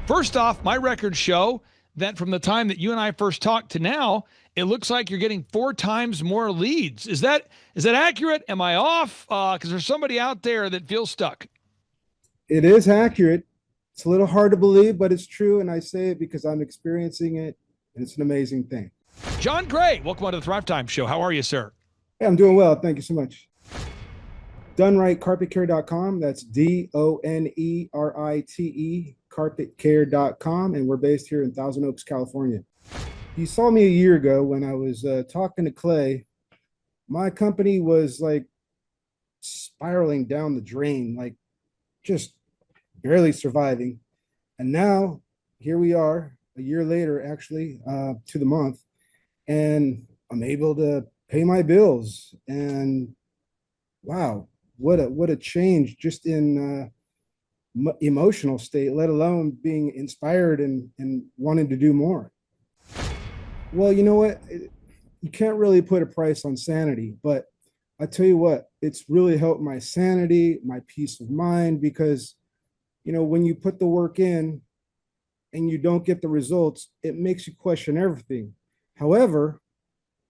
First off, my records show that from the time that you and I first talked to now, it looks like you're getting 4 times more leads. Is that accurate? Am I off? Because there's somebody out there that feels stuck. It is accurate. It's a little hard to believe, but it's true. And I say it because I'm experiencing it, and it's an amazing thing. John Gray, welcome to the Thrivetime Show. How are you, sir? Hey, I'm doing well. Thank you so much. DoneRightCarpetCare.com. That's DoneRite, carpetcare.com. And we're based here in Thousand Oaks, California. You saw me a year ago when I was talking to Clay. My company was like spiraling down the drain, like just barely surviving. And now here we are a year later, actually, to the month, and I'm able to pay my bills. And wow, what a change just in emotional state, let alone being inspired and wanting to do more. Well, you know what? You can't really put a price on sanity, but I tell you what, it's really helped my sanity, my peace of mind, because when you put the work in and you don't get the results, it makes you question everything. However,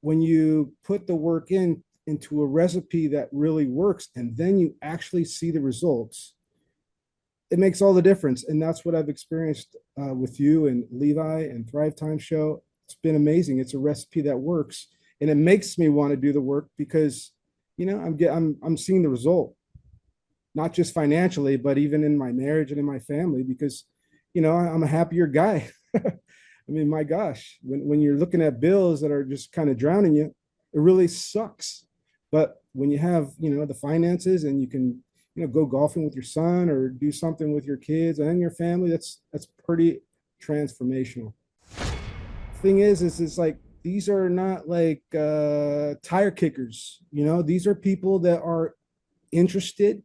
when you put the work into a recipe that really works and then you actually see the results, it makes all the difference. And that's what I've experienced with you and Levi and Thrivetime Show. It's been amazing. It's a recipe that works, and it makes me want to do the work because I'm seeing the result, not just financially, but even in my marriage and in my family, because I'm a happier guy. I mean, my gosh, when you're looking at bills that are just kind of drowning you, it really sucks. But when you have, the finances and you can, go golfing with your son or do something with your kids and your family, that's pretty transformational. Thing is it's like, these are not like tire kickers. These are people that are interested.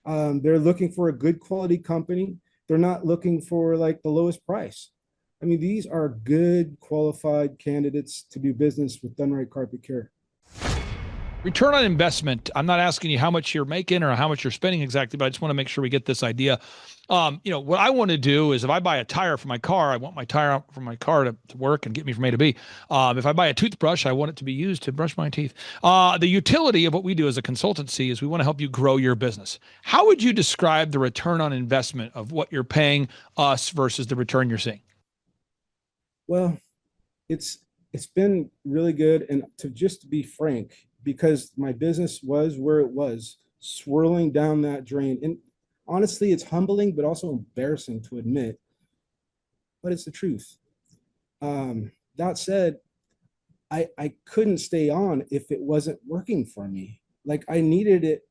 They're looking for a good quality company. They're not looking for like the lowest price. I mean, these are good qualified candidates to do business with Done Right Carpet Care. Return on investment. I'm not asking you how much you're making or how much you're spending exactly, but I just want to make sure we get this idea. What I want to do is if I buy a tire for my car, I want my tire for my car to work and get me from A to B. If I buy a toothbrush, I want it to be used to brush my teeth. The utility of what we do as a consultancy is we want to help you grow your business. How would you describe the return on investment of what you're paying us versus the return you're seeing? Well, it's been really good. And to be frank, because my business was where it was, swirling down that drain. And honestly, it's humbling, but also embarrassing to admit, but it's the truth. That said, I couldn't stay on if it wasn't working for me. Like, I needed it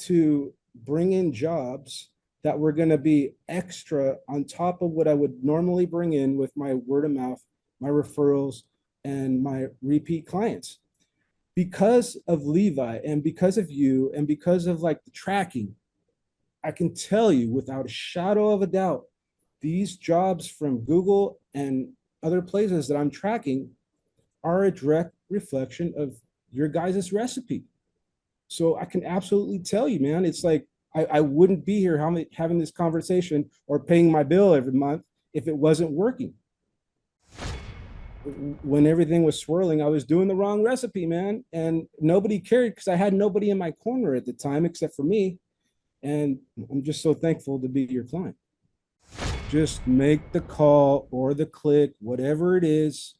to bring in jobs that were going to be extra on top of what I would normally bring in with my word of mouth, my referrals, and my repeat clients. Because of Levi and because of you and because of like the tracking, I can tell you without a shadow of a doubt, these jobs from Google and other places that I'm tracking are a direct reflection of your guys' recipe. So I can absolutely tell you, man, it's like I wouldn't be here having this conversation or paying my bill every month if it wasn't working. When everything was swirling, I was doing the wrong recipe, man. And nobody cared because I had nobody in my corner at the time except for me. And I'm just so thankful to be your client. Just make the call or the click, whatever it is,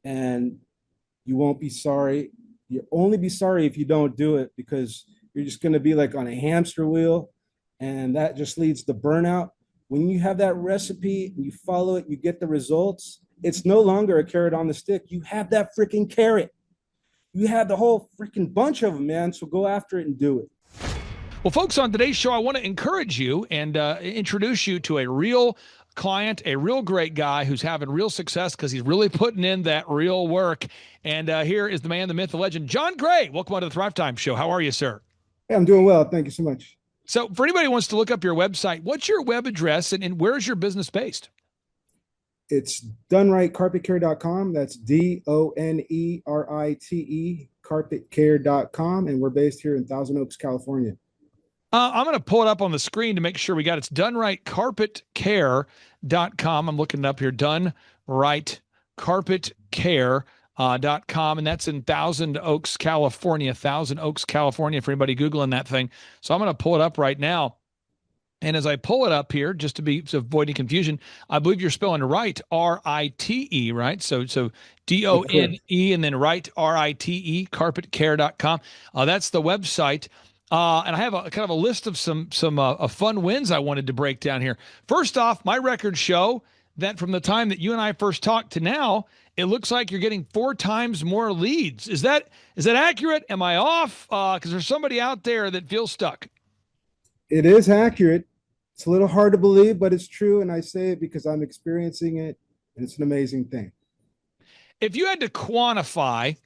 and you won't be sorry. You'll only be sorry if you don't do it, because you're just going to be like on a hamster wheel, and that just leads to burnout. When you have that recipe and you follow it, you get the results. It's no longer a carrot on the stick. You have that freaking carrot. You have the whole freaking bunch of them, man. So go after it and do it. Well, folks, on today's show, I want to encourage you and introduce you to a real client, a real great guy who's having real success because he's really putting in that real work. And here is the man, the myth, the legend, John Gray. Welcome to the Thrivetime Show. How are you, sir? Hey, I'm doing well. Thank you so much. So for anybody who wants to look up your website, what's your web address and where's your business based? It's DoneRightCarpetCare.com. That's DoneRite, carpetcare.com. And we're based here in Thousand Oaks, California. I'm going to pull it up on the screen to make sure we got it. It's doneright.carpetcare.com. I'm looking it up here. Doneright.carpetcare.com. And that's in Thousand Oaks, California. Thousand Oaks, California, for anybody Googling that thing. So I'm going to pull it up right now. And as I pull it up here, just to avoid any confusion, I believe you're spelling right, Rite, right? So Correct. Done, and then right, Rite, carpetcare.com. That's the website. And I have a kind of a list of some fun wins I wanted to break down here. First off, my records show that from the time that you and I first talked to now, it looks like you're getting 4 times more leads. Is that accurate? Am I off? Because there's somebody out there that feels stuck. It is accurate. It's a little hard to believe, but it's true. And I say it because I'm experiencing it, and it's an amazing thing. If you had to quantify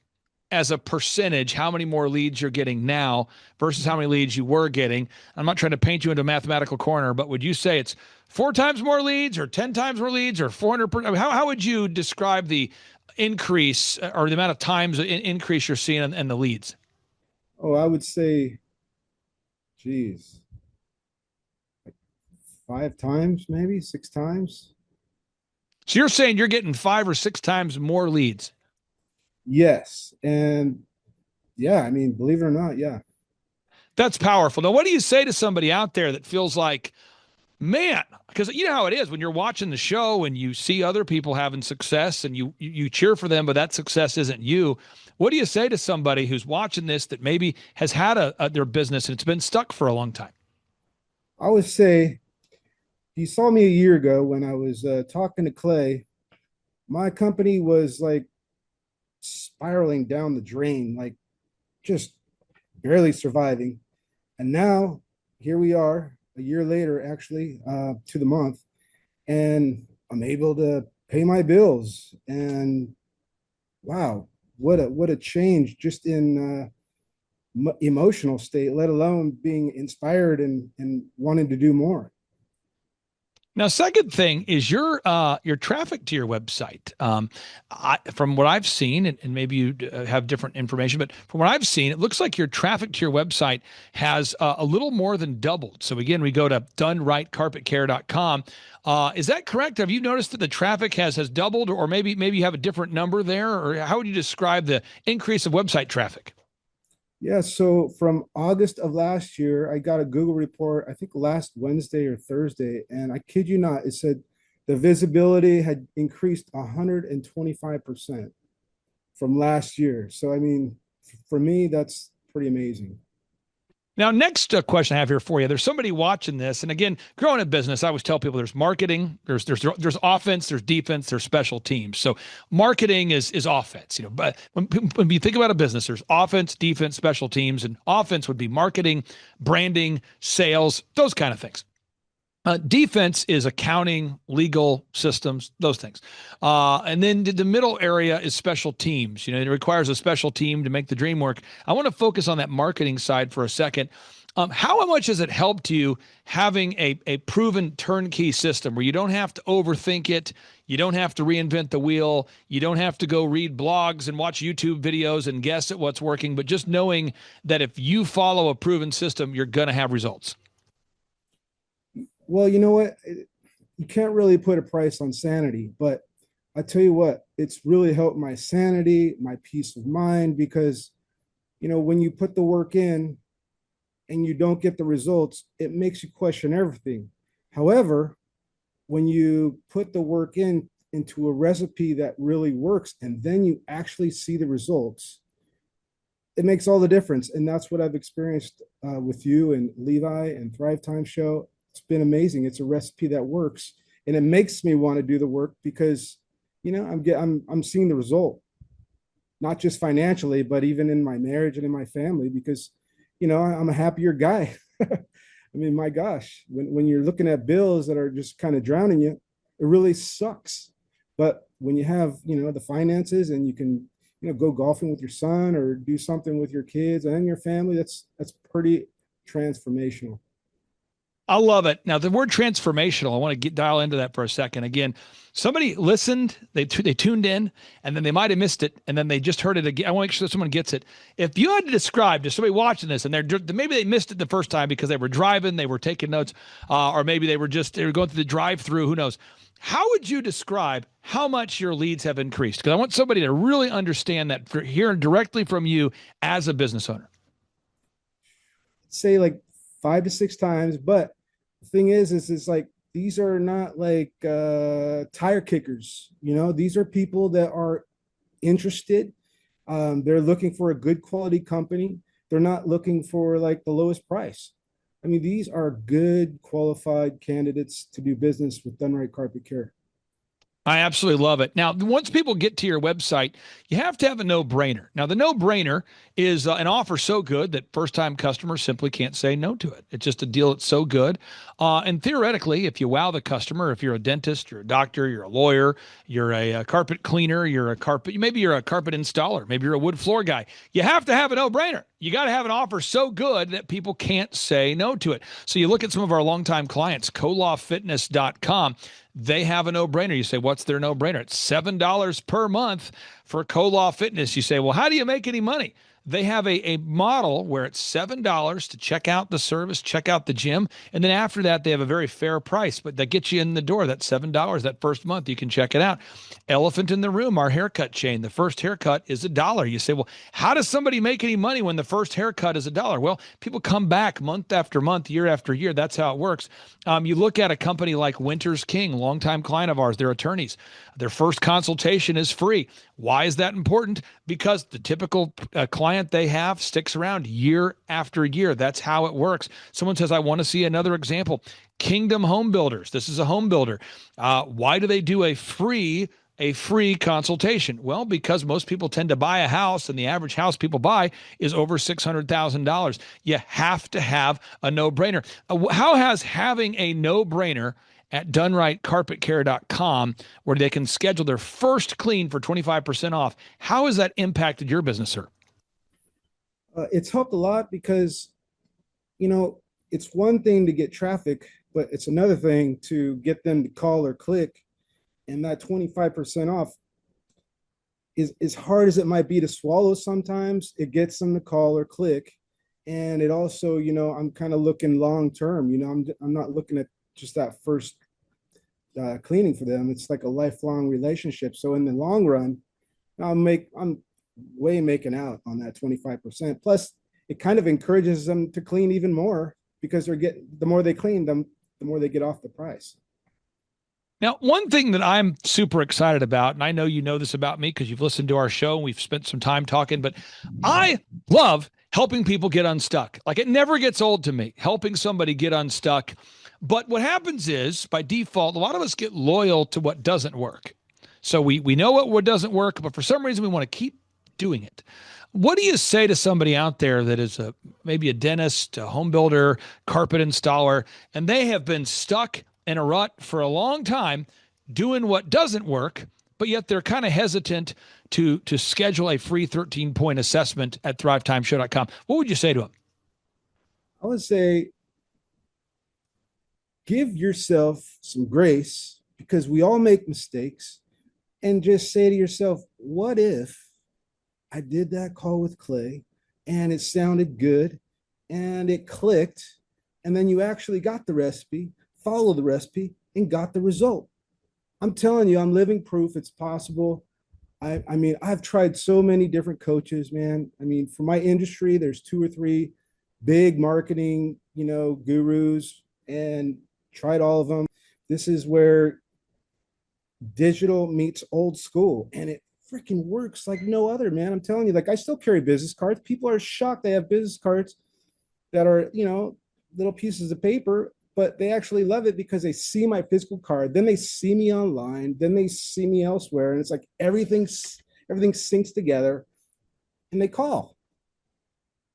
as a percentage how many more leads you're getting now versus how many leads you were getting, I'm not trying to paint you into a mathematical corner, but would you say it's 4 times more leads or 10 times more leads or 400? How would you describe the increase or the amount of times increase you're seeing in the leads? Oh, I would say, geez, 5 times, maybe 6 times. So you're saying you're getting 5 or 6 times more leads. Yes. And yeah, I mean, believe it or not, yeah. That's powerful. Now, what do you say to somebody out there that feels like, man, because you know how it is when you're watching the show and you see other people having success and you cheer for them, but that success isn't you. What do you say to somebody who's watching this that maybe has had their business and it's been stuck for a long time? I would say, you saw me a year ago when I was talking to Clay. My company was like spiraling down the drain, like just barely surviving. And now here we are, a year later, actually, to the month, and I'm able to pay my bills. And wow, what a change just in emotional state, let alone being inspired and wanting to do more. Now, second thing is your traffic to your website. From what I've seen, and maybe you have different information, but from what I've seen, it looks like your traffic to your website has a little more than doubled. So again, we go to donerightcarpetcare.com. Is that correct? Have you noticed that the traffic has doubled, or maybe you have a different number there, or how would you describe the increase of website traffic? Yeah, so from August of last year, I got a Google report, I think last Wednesday or Thursday, and I kid you not, it said the visibility had increased 125% from last year. So, I mean, for me, that's pretty amazing. Now, next question I have here for you. There's somebody watching this, and again, growing a business, I always tell people there's marketing, there's offense, there's defense, there's special teams. So, marketing is offense, But when you think about a business, there's offense, defense, special teams, and offense would be marketing, branding, sales, those kind of things. Defense is accounting, legal systems, those things. And then the middle area is special teams. It requires a special team to make the dream work. I want to focus on that marketing side for a second. How much has it helped you having a proven turnkey system where you don't have to overthink it? You don't have to reinvent the wheel. You don't have to go read blogs and watch YouTube videos and guess at what's working, but just knowing that if you follow a proven system, you're going to have results. Well, you know what? You can't really put a price on sanity, but I tell you what, it's really helped my sanity, my peace of mind, because, when you put the work in and you don't get the results, it makes you question everything. However, when you put the work into a recipe that really works and then you actually see the results, it makes all the difference. And that's what I've experienced with you and Levi and Thrivetime show. It's been amazing. It's a recipe that works, and it makes me want to do the work because, I'm seeing the result, not just financially, but even in my marriage and in my family, because, I'm a happier guy. I mean, my gosh, when you're looking at bills that are just kind of drowning you, it really sucks. But when you have, the finances and you can, go golfing with your son or do something with your kids and your family, that's pretty transformational. I love it. Now, the word transformational, I want to dial into that for a second. Again, somebody listened, they tuned in, and then they might have missed it, and then they just heard it again. I want to make sure that someone gets it. If you had to describe to somebody watching this, and maybe they missed it the first time because they were driving, they were taking notes, or maybe they were going through the drive-through. Who knows? How would you describe how much your leads have increased? Because I want somebody to really understand that for hearing directly from you as a business owner. Say like 5 to 6 times. But the thing is it's like these are not like tire kickers. These are people that are interested. They're looking for a good quality company. They're not looking for like the lowest price. I mean, these are good qualified candidates to do business with Done Right Carpet Care. I absolutely love it. Now, once people get to your website, you have to have a no-brainer. Now, the no-brainer is an offer so good that first-time customers simply can't say no to it. It's just a deal that's so good. And theoretically, if you wow the customer, if you're a dentist, you're a doctor, you're a lawyer, you're a carpet cleaner, maybe you're a carpet installer, maybe you're a wood floor guy, you have to have a no-brainer. You got to have an offer so good that people can't say no to it. So you look at some of our longtime clients, colawfitness.com. They have a no-brainer. You say, what's their no-brainer? It's $7 per month for Colaw Fitness. You say, well, how do you make any money? They have a model where it's $7 to check out the service, check out the gym. And then after that, they have a very fair price, but that gets you in the door. That's $7 that first month. You can check it out. Elephant in the Room, our haircut chain. The first haircut is $1. You say, well, how does somebody make any money when the first haircut is $1? Well, people come back month after month, year after year. That's how it works. You look at a company like Winters King, longtime client of ours, they're attorneys. Their first consultation is free. Why is that important? Because the typical client they have sticks around year after year. That's how it works. Someone says, I want to see another example. Kingdom Home Builders. This is a home builder. Why do they do a free consultation? Well, because most people tend to buy a house, and the average house people buy is over $600,000. You have to have a no-brainer. How has having a no-brainer at donerightcarpetcare.com, where they can schedule their first clean for 25% off, how has that impacted your business, sir? It's helped a lot because, it's one thing to get traffic, but it's another thing to get them to call or click. And that 25% off is as hard as it might be to swallow sometimes. It gets them to call or click. And it also, I'm kind of looking long term. I'm not looking at just that first cleaning for them. It's like a lifelong relationship. So in the long run, I'm way making out on that 25%. Plus, it kind of encourages them to clean even more because the more they clean them, the more they get off the price. Now, one thing that I'm super excited about, and I know you know this about me because you've listened to our show and we've spent some time talking, but I love helping people get unstuck. Like, it never gets old to me, helping somebody get unstuck. But what happens is, by default, a lot of us get loyal to what doesn't work. So we know what doesn't work, but for some reason we want to keep doing it. What do you say to somebody out there that is maybe a dentist, a home builder, carpet installer, and they have been stuck in a rut for a long time doing what doesn't work, but yet they're kind of hesitant to schedule a free 13-point assessment at thrivetimeshow.com? What would you say to them? I would say give yourself some grace because we all make mistakes, and just say to yourself, what if I did that call with Clay and it sounded good and it clicked, and then you actually got the recipe, follow the recipe, and got the result? I'm telling you, I'm living proof it's possible. I mean, I've tried so many different coaches, man. I mean, for my industry, there's 2 or 3 big marketing, gurus, and tried all of them. This is where digital meets old school, and it freaking works like no other, man. I'm telling you, like, I still carry business cards. People are shocked they have business cards that are, little pieces of paper, but they actually love it because they see my physical card, then they see me online, then they see me elsewhere, and it's like everything syncs together, and they call.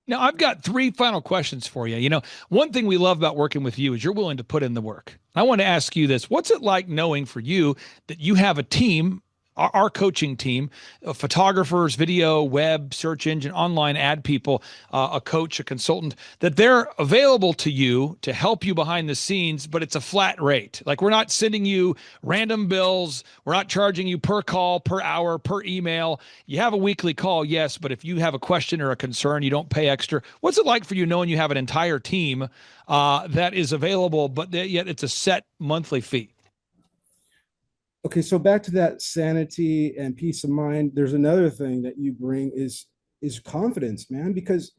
Now, I've got 3 final questions for you. One thing we love about working with you is you're willing to put in the work. I want to ask you this. What's it like knowing for you that you have a team our coaching team, photographers, video, web, search engine, online ad people, a coach, a consultant, that they're available to you to help you behind the scenes, but it's a flat rate. Like we're not sending you random bills. We're not charging you per call, per hour, per email. You have a weekly call, yes, but if you have a question or a concern, you don't pay extra. What's it like for you knowing you have an entire team that is available, but yet it's a set monthly fee? Okay, so back to that sanity and peace of mind. There's another thing that you bring is confidence, man, because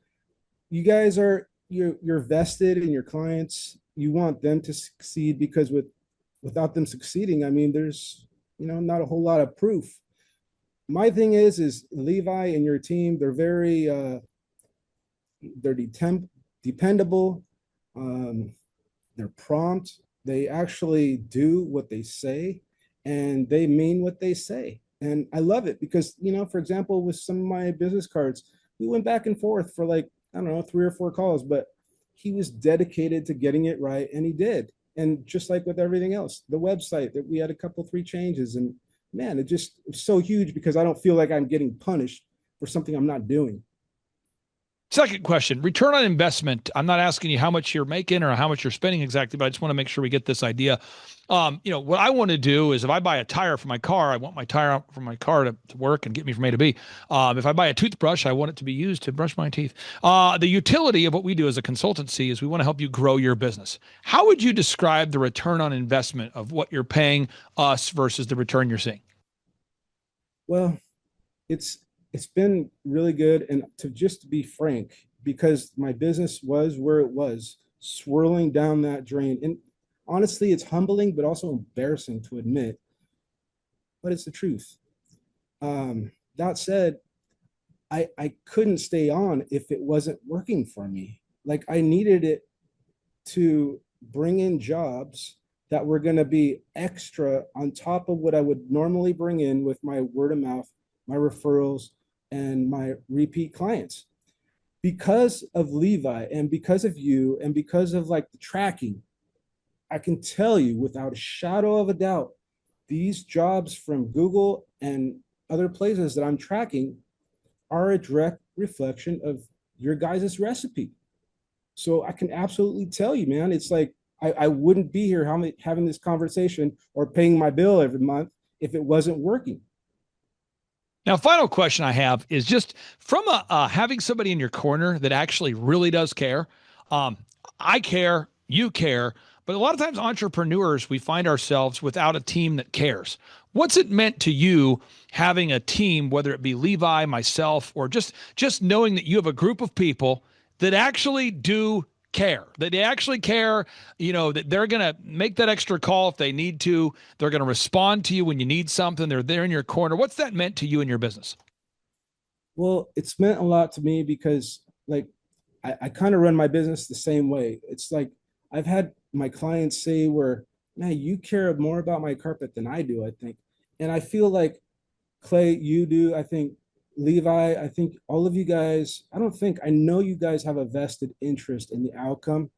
you guys are you're vested in your clients. You want them to succeed because without them succeeding, I mean, there's not a whole lot of proof. My thing is Levi and your team, they're very they're dependable. Um, they're prompt. They actually do what they say, and they mean what they say. And I love it because, for example, with some of my business cards, we went back and forth for like, I don't know, 3 or 4 calls, but he was dedicated to getting it right, and he did. And just like with everything else, the website that we had a couple, 3 changes, and man, it's so huge because I don't feel like I'm getting punished for something I'm not doing. Second question, return on investment. I'm not asking you how much you're making or how much you're spending exactly, but I just want to make sure we get this idea. What I want to do is if I buy a tire for my car, I want my tire for my car to work and get me from A to B. If I buy a toothbrush, I want it to be used to brush my teeth. The utility of what we do as a consultancy is we want to help you grow your business. How would you describe the return on investment of what you're paying us versus the return you're seeing? Well, it's it's been really good, and to be frank, because my business was where it was, swirling down that drain. And honestly, it's humbling but also embarrassing to admit, but it's the truth. That said, I couldn't stay on if it wasn't working for me. Like I needed it to bring in jobs that were going to be extra on top of what I would normally bring in with my word of mouth, my referrals, and my repeat clients. Because of Levi and because of you and because of like the tracking, I can tell you without a shadow of a doubt, these jobs from Google and other places that I'm tracking are a direct reflection of your guys' recipe. So I can absolutely tell you, man, it's like I wouldn't be here having this conversation or paying my bill every month if it wasn't working. Now, final question I have is just from having somebody in your corner that actually really does care. Um, I care, you care, but a lot of times entrepreneurs, we find ourselves without a team that cares. What's it meant to you having a team, whether it be Levi, myself, or just knowing that you have a group of people that actually do care, that they actually care, that they're going to make that extra call if they need to. They're going to respond to you when you need something. They're there in your corner. What's that meant to you in your business? Well, it's meant a lot to me because like I kind of run my business the same way. It's like I've had my clients say where, man, you care more about my carpet than I do, I think. And I feel like Clay, you do. I think Levi, I think all of you guys, I know you guys have a vested interest in the outcome,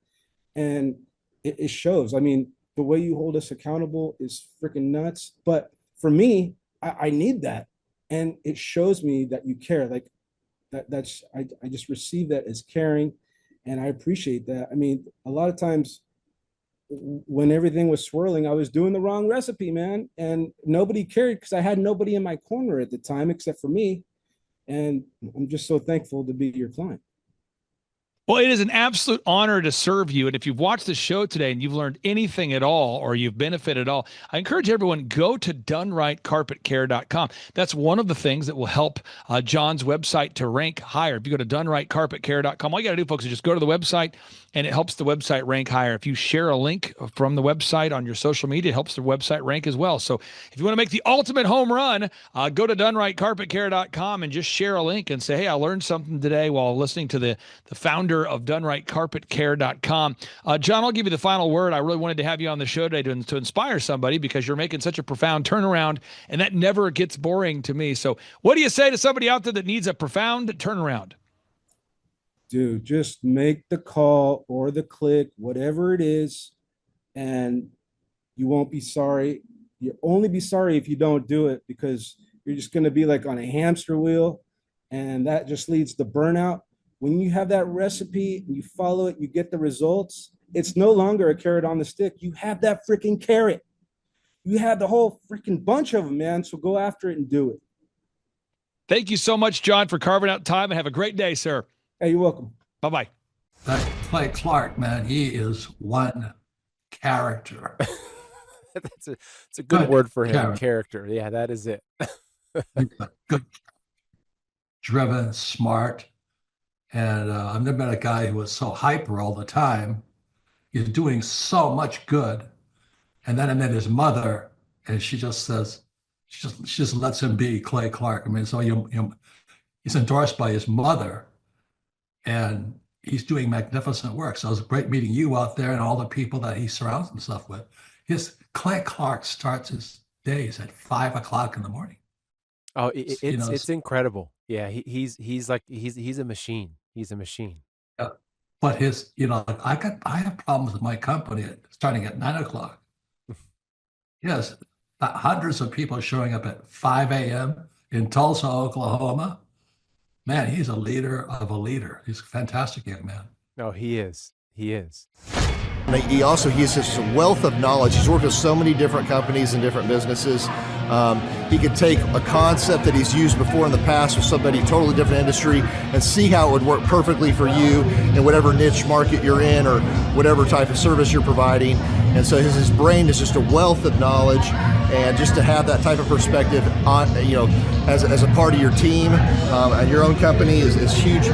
and it shows. I mean, the way you hold us accountable is freaking nuts. But for me, I need that. And it shows me that you care. Like I just receive that as caring, and I appreciate that. I mean, a lot of times when everything was swirling, I was doing the wrong recipe, man. And nobody cared because I had nobody in my corner at the time except for me. And I'm just so thankful to be your client. Well, it is an absolute honor to serve you. And if you've watched the show today and you've learned anything at all or you've benefited at all, I encourage everyone go to donerightcarpetcare.com. That's one of the things that will help John's website to rank higher. If you go to donerightcarpetcare.com, all you got to do, folks, is just go to the website and it helps the website rank higher. If you share a link from the website on your social media, it helps the website rank as well. So if you want to make the ultimate home run, go to donerightcarpetcare.com and just share a link and say, hey, I learned something today while listening to the founder of donerightcarpetcare.com. John, I'll give you the final word. I really wanted to have you on the show today to inspire somebody because you're making such a profound turnaround, and that never gets boring to me. So what do you say to somebody out there that needs a profound turnaround? Dude, just make the call or the click, whatever it is, and you won't be sorry. You'll only be sorry if you don't do it, because you're just going to be like on a hamster wheel, and that just leads to burnout. When you have that recipe and you follow it, you get the results. It's no longer a carrot on the stick. You have that freaking carrot. You have the whole freaking bunch of them, man. So go after it and do it. Thank you so much, John, for carving out time, and have a great day, sir. Hey, you're welcome. Bye-bye. That Clay Clark, man, he is one character. It's a good word for him. Character. Yeah, that is it. Good, driven, smart. And I've never met a guy who was so hyper all the time. He's doing so much good. And then I met his mother, and she just says, she just lets him be Clay Clark. I mean, so he's endorsed by his mother, and he's doing magnificent work. So it was great meeting you out there and all the people that he surrounds himself with. Clay Clark starts his days at 5 o'clock in the morning. Oh, it's incredible. Yeah, he's a machine. He's a machine. Yeah. But I have problems with my company starting at 9 o'clock. Yes, hundreds of people showing up at 5 a.m. in Tulsa, Oklahoma. Man, he's a leader of a leader. He's a fantastic young man. No, he is. He is. He has such a wealth of knowledge. He's worked with so many different companies and different businesses. He could take a concept that he's used before in the past with somebody totally different industry and see how it would work perfectly for you in whatever niche market you're in or whatever type of service you're providing. And so his brain is just a wealth of knowledge, and just to have that type of perspective on, as a part of your team and your own company is huge,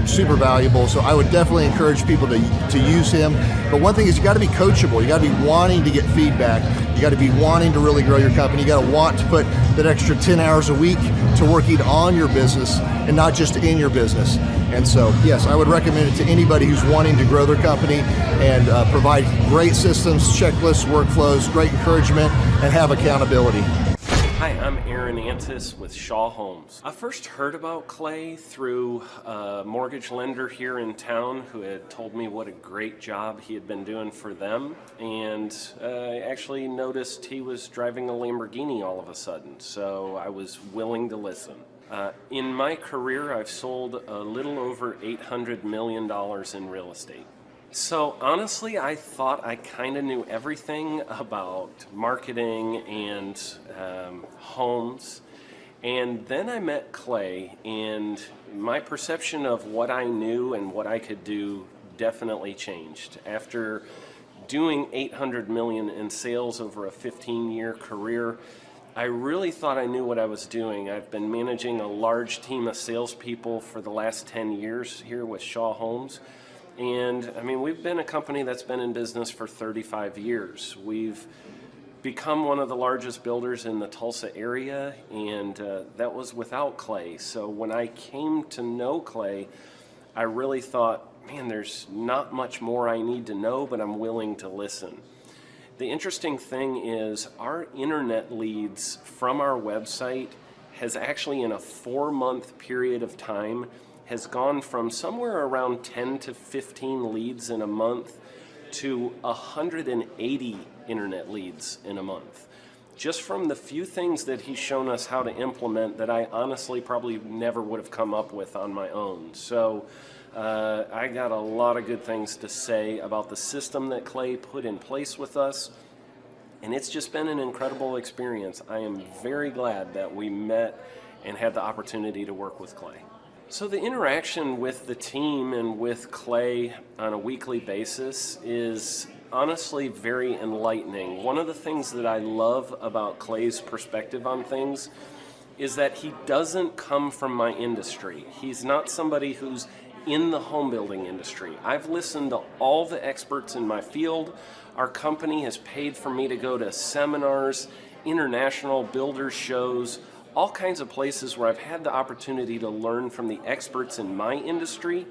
super valuable. So I would definitely encourage people to use him. But one thing is, you got to be coachable. You got to be wanting to get feedback. You got to be wanting to really grow your company. You got to want to put that extra 10 hours a week to working on your business and not just in your business. And so, yes, I would recommend it to anybody who's wanting to grow their company and provide great systems, checklists, workflows, great encouragement, and have accountability. Hi, I'm Aaron Antis with Shaw Homes. I first heard about Clay through a mortgage lender here in town who had told me what a great job he had been doing for them, and I actually noticed he was driving a Lamborghini all of a sudden, so I was willing to listen. In my career, I've sold a little over $800 million in real estate. So honestly, I thought I kind of knew everything about marketing and homes. And then I met Clay, and my perception of what I knew and what I could do definitely changed. After doing $800 million in sales over a 15-year career, I really thought I knew what I was doing. I've been managing a large team of salespeople for the last 10 years here with Shaw Homes. And I mean, we've been a company that's been in business for 35 years. We've become one of the largest builders in the Tulsa area, and that was without Clay. So when I came to know Clay, I really thought, man, there's not much more I need to know, but I'm willing to listen. The interesting thing is our internet leads from our website has actually, in a 4-month period of time, has gone from somewhere around 10 to 15 leads in a month to 180 internet leads in a month. Just from the few things that he's shown us how to implement that I honestly probably never would have come up with on my own. So I got a lot of good things to say about the system that Clay put in place with us. And it's just been an incredible experience. I am very glad that we met and had the opportunity to work with Clay. So the interaction with the team and with Clay on a weekly basis is honestly very enlightening. One of the things that I love about Clay's perspective on things is that he doesn't come from my industry. He's not somebody who's in the home building industry. I've listened to all the experts in my field. Our company has paid for me to go to seminars, international builder shows, all kinds of places where I've had the opportunity to learn from the experts in my industry.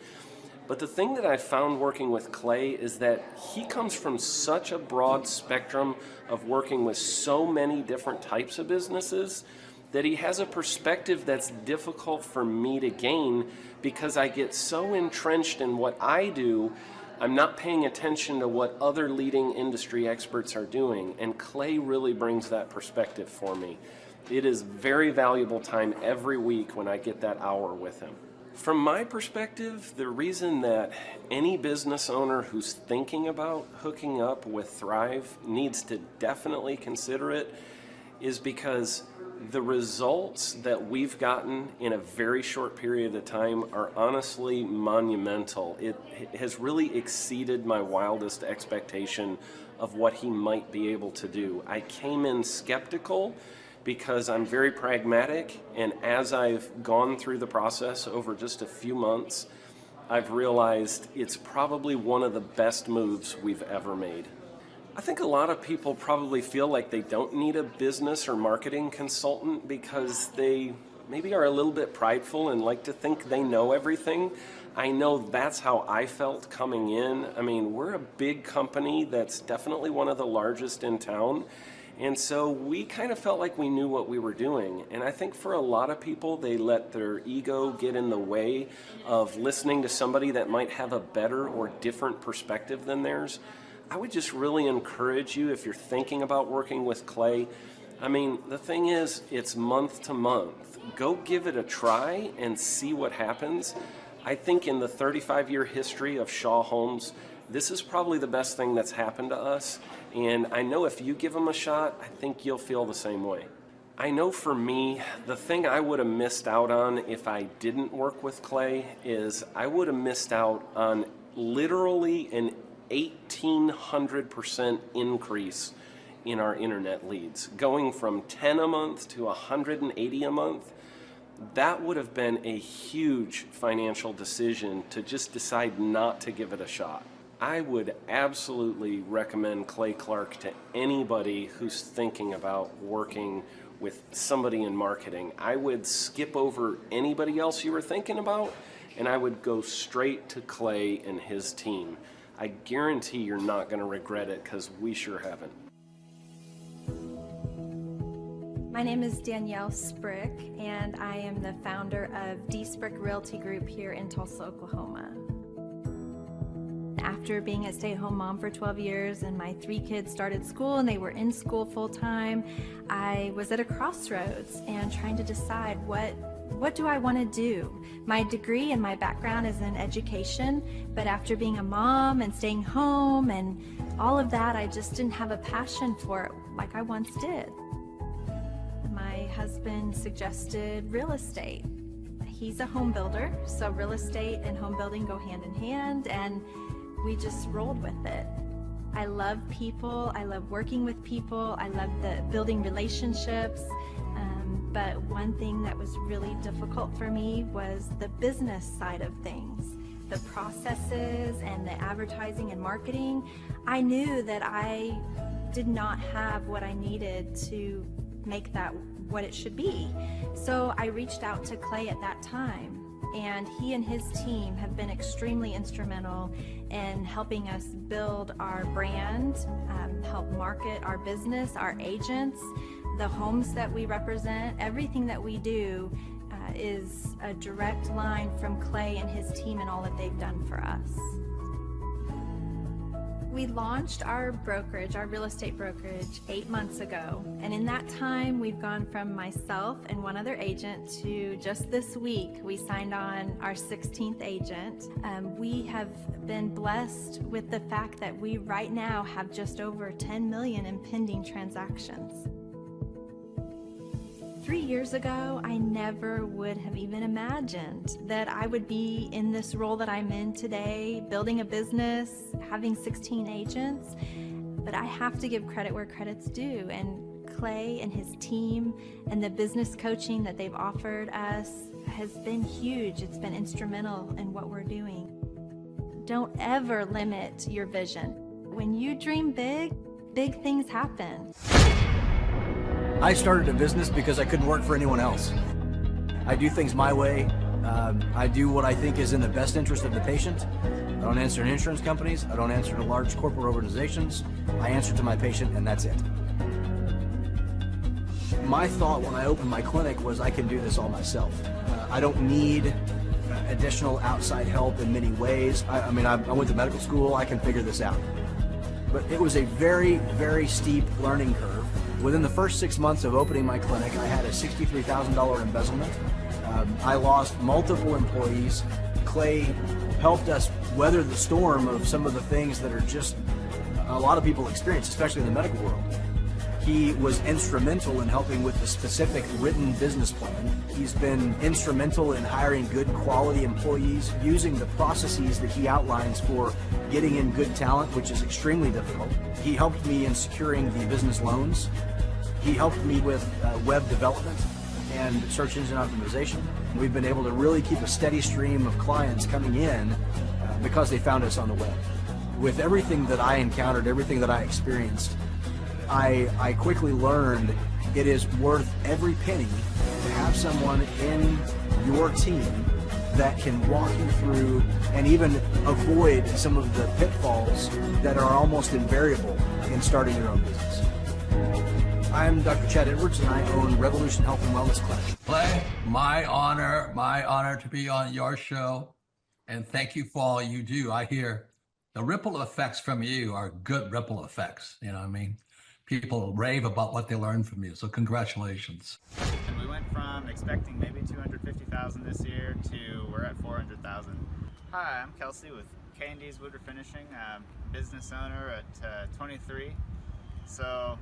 But the thing that I found working with Clay is that he comes from such a broad spectrum of working with so many different types of businesses that he has a perspective that's difficult for me to gain because I get so entrenched in what I do I'm not paying attention to what other leading industry experts are doing, and Clay really brings that perspective for me. It is very valuable time every week when I get that hour with him. From my perspective, the reason that any business owner who's thinking about hooking up with Thrive needs to definitely consider it is because the results that we've gotten in a very short period of time are honestly monumental. It has really exceeded my wildest expectation of what he might be able to do. I came in skeptical because I'm very pragmatic, and as I've gone through the process over just a few months, I've realized it's probably one of the best moves we've ever made. I think a lot of people probably feel like they don't need a business or marketing consultant because they maybe are a little bit prideful and like to think they know everything. I know that's how I felt coming in. I mean, we're a big company that's definitely one of the largest in town. And so we kind of felt like we knew what we were doing. And I think for a lot of people, they let their ego get in the way of listening to somebody that might have a better or different perspective than theirs. I would just really encourage you, if you're thinking about working with Clay, I mean, the thing is, it's month to month. Go give it a try and see what happens. I think in the 35-year history of Shaw Homes, this is probably the best thing that's happened to us. And I know if you give them a shot, I think you'll feel the same way. I know for me, the thing I would have missed out on if I didn't work with Clay is I would have missed out on literally an 1,800% increase in our internet leads. Going from 10 a month to 180 a month, that would have been a huge financial decision to just decide not to give it a shot. I would absolutely recommend Clay Clark to anybody who's thinking about working with somebody in marketing. I would skip over anybody else you were thinking about, and I would go straight to Clay and his team. I guarantee you're not going to regret it, because we sure haven't. My name is Danielle Sprick, and I am the founder of D Sprick Realty Group here in Tulsa, Oklahoma. After being a stay-at-home mom for 12 years and my 3 kids started school and they were in school full-time, I was at a crossroads and trying to decide what do I want to do? My degree and my background is in education, but after being a mom and staying home and all of that, I just didn't have a passion for it like I once did. My husband suggested real estate. He's a home builder, so real estate and home building go hand in hand, and we just rolled with it. I love people, I love working with people, I love the building relationships, but one thing that was really difficult for me was the business side of things. The processes and the advertising and marketing. I knew that I did not have what I needed to make that what it should be. So I reached out to Clay at that time, and he and his team have been extremely instrumental in helping us build our brand, help market our business, our agents, the homes that we represent. Everything that we do is a direct line from Clay and his team and all that they've done for us. We launched our brokerage, our real estate brokerage, 8 months ago. And in that time, we've gone from myself and one other agent to just this week, we signed on our 16th agent. We have been blessed with the fact that we right now have just over 10 million in pending transactions. 3 years ago, I never would have even imagined that I would be in this role that I'm in today, building a business, having 16 agents. But I have to give credit where credit's due. And Clay and his team and the business coaching that they've offered us has been huge. It's been instrumental in what we're doing. Don't ever limit your vision. When you dream big, big things happen. I started a business because I couldn't work for anyone else. I do things my way. I do what I think is in the best interest of the patient. I don't answer to insurance companies. I don't answer to large corporate organizations. I answer to my patient, and that's it. My thought when I opened my clinic was I can do this all myself. I don't need additional outside help in many ways. I mean, I went to medical school, I can figure this out. But it was a very, very steep learning curve. Within the first 6 months of opening my clinic, I had a $63,000 embezzlement. I lost multiple employees. Clay helped us weather the storm of some of the things that are just a lot of people experience, especially in the medical world. He was instrumental in helping with the specific written business plan. He's been instrumental in hiring good quality employees, using the processes that he outlines for getting in good talent, which is extremely difficult. He helped me in securing the business loans. He helped me with web development and search engine optimization. We've been able to really keep a steady stream of clients coming in because they found us on the web. With everything that I encountered, everything that I experienced, I quickly learned it is worth every penny to have someone in your team that can walk you through and even avoid some of the pitfalls that are almost invariable in starting your own business. I'm Dr. Chad Edwards, and I own Revolution Health and Wellness Clinic. Clay, my honor to be on your show, and thank you for all you do. I hear the ripple effects from you are good ripple effects. You know what I mean? People rave about what they learned from you, so congratulations. And we went from expecting maybe 250,000 this year to we're at 400,000. Hi, I'm Kelsey with K&D's Woodward Finishing, business owner at 23. So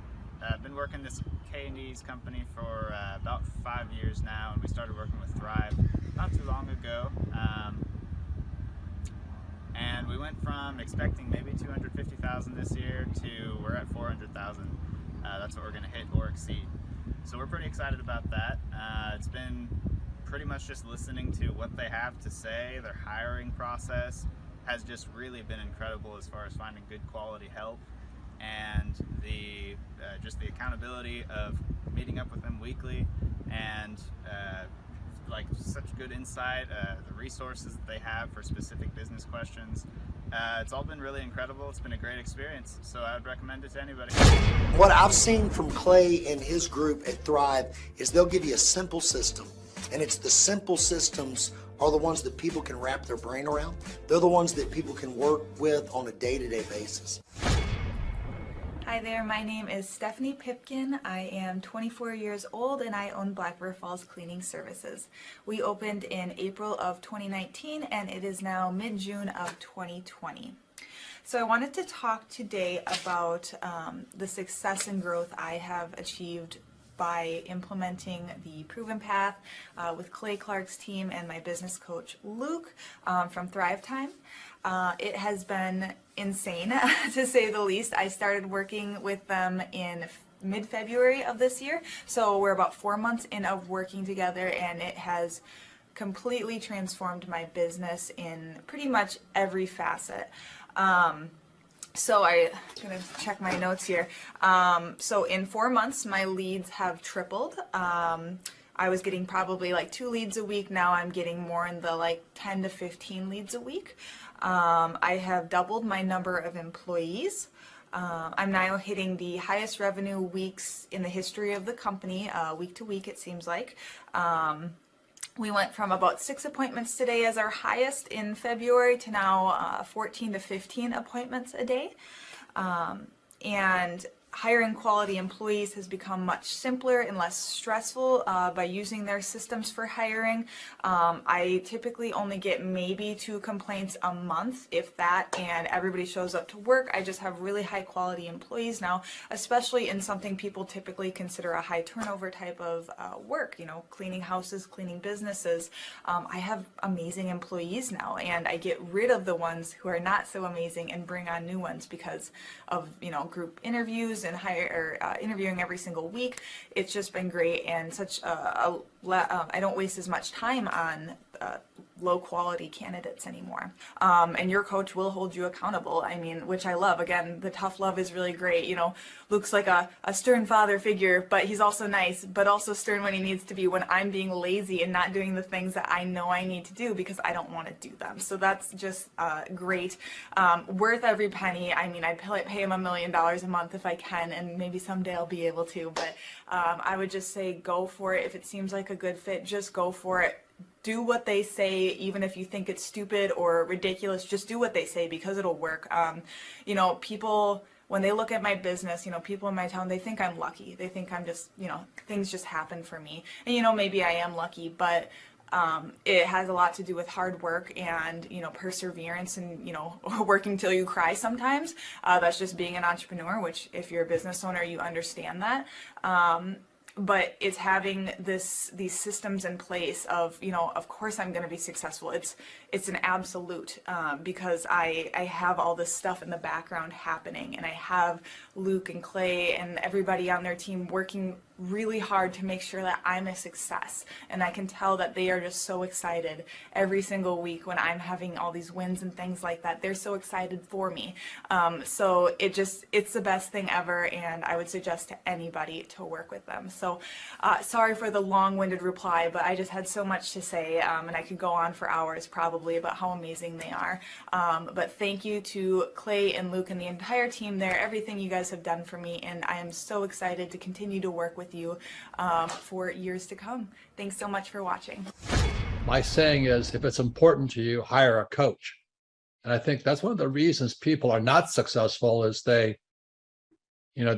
I've been working this K&D's company for about 5 years now, and we started working with Thrive not too long ago. And we went from expecting maybe 250,000 this year to we're at 400,000. That's what we're going to hit or exceed. So we're pretty excited about that. It's been pretty much just listening to what they have to say. Their hiring process has just really been incredible as far as finding good quality help, and the just the accountability of meeting up with them weekly, and like such good insight, the resources that they have for specific business questions. It's all been really incredible. It's been a great experience, so I would recommend it to anybody. What I've seen from Clay and his group at Thrive is they'll give you a simple system, and it's the simple systems are the ones that people can wrap their brain around. They're the ones that people can work with on a day-to-day basis. Hi there, my name is Stephanie Pipkin. I am 24 years old and I own Black River Falls Cleaning Services. We opened in April of 2019 and it is now mid-June of 2020. So I wanted to talk today about the success and growth I have achieved by implementing the Proven Path with Clay Clark's team and my business coach Luke from Thrivetime. It has been insane to say the least. I started working with them in mid-February of this year, so we're about 4 months in of working together, and it has completely transformed my business in pretty much every facet. So I'm gonna check my notes here. So in 4 months, my leads have tripled. I was getting probably like 2 leads a week. Now I'm getting more in the like 10 to 15 leads a week. I have doubled my number of employees. I'm now hitting the highest revenue weeks in the history of the company, week to week it seems like. We went from about 6 appointments today as our highest in February to now 14 to 15 appointments a day. And hiring quality employees has become much simpler and less stressful by using their systems for hiring. I typically only get maybe 2 complaints a month, if that, and everybody shows up to work. I just have really high quality employees now, especially in something people typically consider a high turnover type of work, you know, cleaning houses, cleaning businesses. I have amazing employees now, and I get rid of the ones who are not so amazing and bring on new ones because of, you know, group interviews and interviewing every single week. It's just been great, and such I don't waste as much time on low quality candidates anymore. And your coach will hold you accountable. I mean, which I love. Again, the tough love is really great. You know, Luke's like a stern father figure, but he's also nice, but also stern when he needs to be, when I'm being lazy and not doing the things that I know I need to do because I don't want to do them. So that's just great. Worth every penny. I mean, I'd pay him $1 million a month if I can, and maybe someday I'll be able to, but I would just say go for it. If it seems like a good fit, just go for it. do what they say, even if you think it's stupid or ridiculous. Just do what they say, because it'll work. People, when they look at my business, people in my town, they think I'm lucky. They think I'm just, things just happen for me. And, maybe I am lucky, but it has a lot to do with hard work and, perseverance and, working till you cry sometimes. That's just being an entrepreneur, which if you're a business owner, you understand that. But it's having these systems in place of, of course I'm going to be successful. It's an absolute, because I have all this stuff in the background happening, and I have Luke and Clay and everybody on their team working really hard to make sure that I'm a success. And I can tell that they are just so excited every single week when I'm having all these wins and things like that. They're so excited for me. So it's the best thing ever, and I would suggest to anybody to work with them. So sorry for the long-winded reply, but I just had so much to say, and I could go on for hours probably about how amazing they are. But thank you to Clay and Luke and the entire team there, everything you guys have done for me, and I am so excited to continue to work with you for years to come. Thanks so much for watching. My saying is, if it's important to you, hire a coach. And I think that's one of the reasons people are not successful is they eat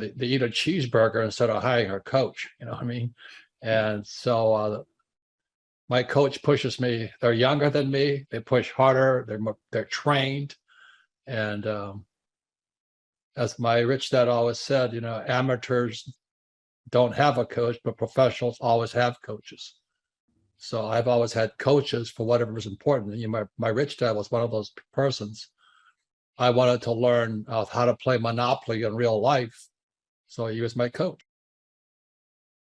a cheeseburger instead of hiring a coach, you know what I mean? And so my coach pushes me. They're younger than me. They push harder. They're trained. And as my rich dad always said, amateurs don't have a coach, but professionals always have coaches. So I've always had coaches for whatever was important. My rich dad was one of those persons. I wanted to learn how to play Monopoly in real life. So he was my coach.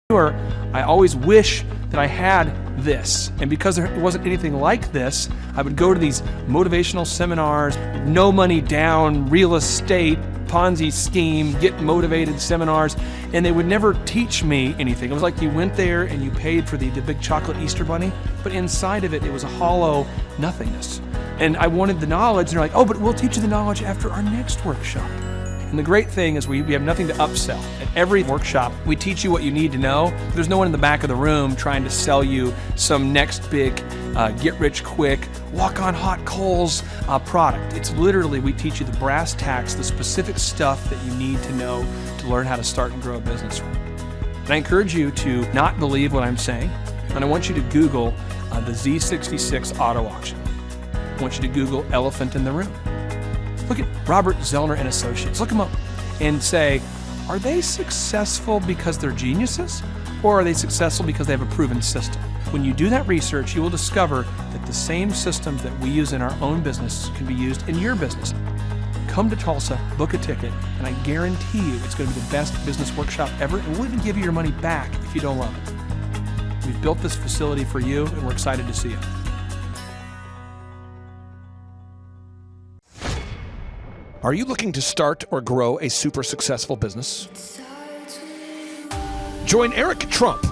I always wish that I had this. And because there wasn't anything like this, I would go to these motivational seminars, no money down, real estate, Ponzi scheme, get motivated seminars, and they would never teach me anything. It was like you went there and you paid for the big chocolate Easter bunny, but inside of it, it was a hollow nothingness. And I wanted the knowledge, and they're like, oh, but we'll teach you the knowledge after our next workshop. And the great thing is we have nothing to upsell. At every workshop, we teach you what you need to know. There's no one in the back of the room trying to sell you some next big get-rich-quick, walk-on-hot coals product. It's literally, we teach you the brass tacks, the specific stuff that you need to know to learn how to start and grow a business. And I encourage you to not believe what I'm saying, and I want you to Google the Z66 auto auction. I want you to Google elephant in the room. Look at Robert Zellner and Associates. Look them up and say, are they successful because they're geniuses, or are they successful because they have a proven system? When you do that research, you will discover that the same systems that we use in our own business can be used in your business. Come to Tulsa, book a ticket, and I guarantee you it's going to be the best business workshop ever, and we'll even give you your money back if you don't love it. We've built this facility for you, and we're excited to see you. Are you looking to start or grow a super successful business? Join Eric Trump,